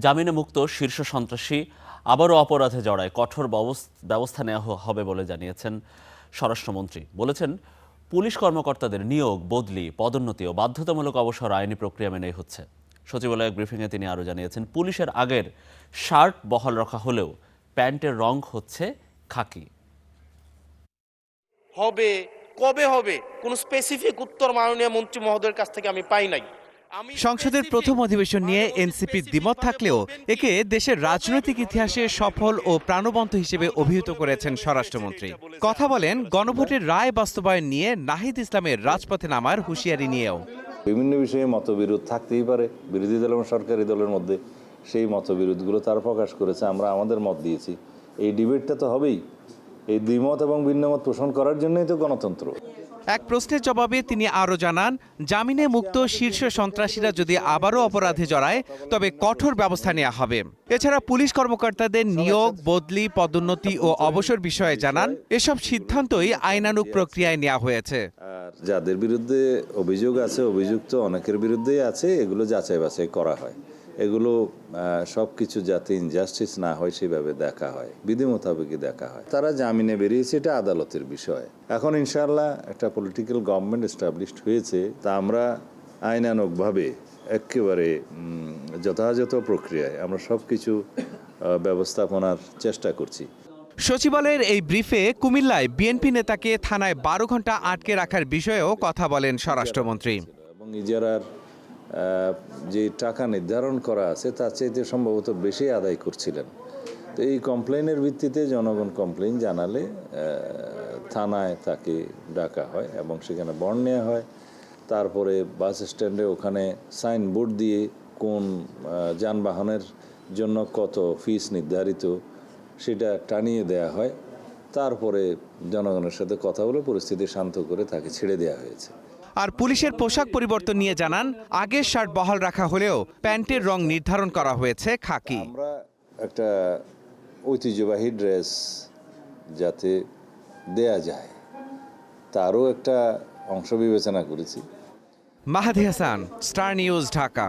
জামিনে মুক্ত শীর্ষ সন্ত্রাসী আবারও অপরাধে জড়ায় কঠোর ব্যবস্থা নেওয়া হবে বলে জানিয়েছেন স্বরাষ্ট্রমন্ত্রী। বলেছেন, পুলিশ কর্মকর্তাদের নিয়োগ, বদলি, পদোন্নতি ও বাধ্যতামূলক অবসর আইনি প্রক্রিয়া মেনেই হচ্ছে। সচিবালয় ব্রিফিংয়ে তিনি আরও জানিয়েছেন, পুলিশের আগের শার্ট বহাল রাখা হলেও প্যান্টের রং হচ্ছে খাকি। হবে, কবে হবে, কোনো স্পেসিফিক উত্তর মাননীয় মন্ত্রী মহোদয়ের কাছ থেকে আমি পাই নাই। সংসদের প্রথম অধিবেশন নিয়ে এনসিপির দ্বিমত থাকলেও একে দেশের রাজনৈতিক ইতিহাসে সফল ও প্রাণবন্ত হিসেবে অভিহিত করেছেন স্বরাষ্ট্রমন্ত্রী। কথা বলেন গণভোটের রায় বাস্তবায়ন নিয়ে নাহিদ ইসলামের রাজপথে নামার হুঁশিয়ারি নিয়েও। বিভিন্ন বিষয়ে মতবিরোধ থাকতেই পারে বিরোধী দল এবং সরকারি দলের মধ্যে, সেই মতবিরোধগুলো তারা প্রকাশ করেছে, আমরা আমাদের মত দিয়েছি। এই ডিবেটটা তো হবেই, এই দ্বিমত এবং ভিন্নমত পোষণ করার জন্যই তো গণতন্ত্র। এক প্রশ্নের জবাবে তিনি আরও জানান, জামিনে মুক্ত শীর্ষ সন্ত্রাসীরা যদি আবারও অপরাধে জড়ায় তবে কঠোর ব্যবস্থা নেওয়া হবে। এছাড়া পুলিশ কর্মকর্তাদের নিয়োগ, বদলি, পদোন্নতি ও অবসর বিষয়ে জানান, এসব সিদ্ধান্তই আইনানুগ প্রক্রিয়ায় নেওয়া হয়েছে। আর যাদের বিরুদ্ধে অভিযোগ আছে, অভিযুক্ত অনেকের বিরুদ্ধেই আছে, এগুলো যাচাই বাছাই করা হয়। এগুলো সব কিছু যাতে ইনজাস্টিস না হয় সেভাবে দেখা হয়, বিধি মোতাবেকই দেখা হয়। তারা জামিনে বেরিয়েছে, এটা আদালতের বিষয়। এখন ইনশাআল্লাহ একটা পলিটিক্যাল গভর্নমেন্ট এস্টাবলিশড হয়েছে, তা আমরা আইনানুগভাবে একেবারে যথাযথ প্রক্রিয়ায় আমরা সব কিছু ব্যবস্থাপনার চেষ্টা করছি। সচিবালয়ের এই ব্রিফে কুমিল্লায় বিএনপি নেতাকে থানায় 12 ঘন্টা আটকে রাখার বিষয়েও কথা বলেন স্বরাষ্ট্রমন্ত্রী। এবং ইজারার যে টাকা নির্ধারণ করা আছে তার চাইতে সম্ভবত বেশি আদায় করছিলেন। তো এই কমপ্লেনের ভিত্তিতে জনগণ কমপ্লেন জানালে থানায় তাকে ডাকা হয় এবং সেখানে বন্ড নেওয়া হয়। তারপরে বাস স্ট্যান্ডে ওখানে সাইনবোর্ড দিয়ে কোন যানবাহনের জন্য কত ফিস নির্ধারিত সেটা টানিয়ে দেয়া হয়। তারপরে জনগণের সাথে কথা বলে পরিস্থিতি শান্ত করে তাকে ছেড়ে দেওয়া হয়েছে। আর পুলিশের পোশাক পরিবর্তন নিয়ে জানান, আগের শার্ট বহাল রাখা হলেও প্যান্টের রং নির্ধারণ করা হয়েছে খাকি। আমরা একটা ঐতিহ্যবাহী ড্রেস যাতে দেয়া যায় তারও একটা অংশ বিবেচনা করেছি। মাহাদি হাসান, স্টার নিউজ, ঢাকা।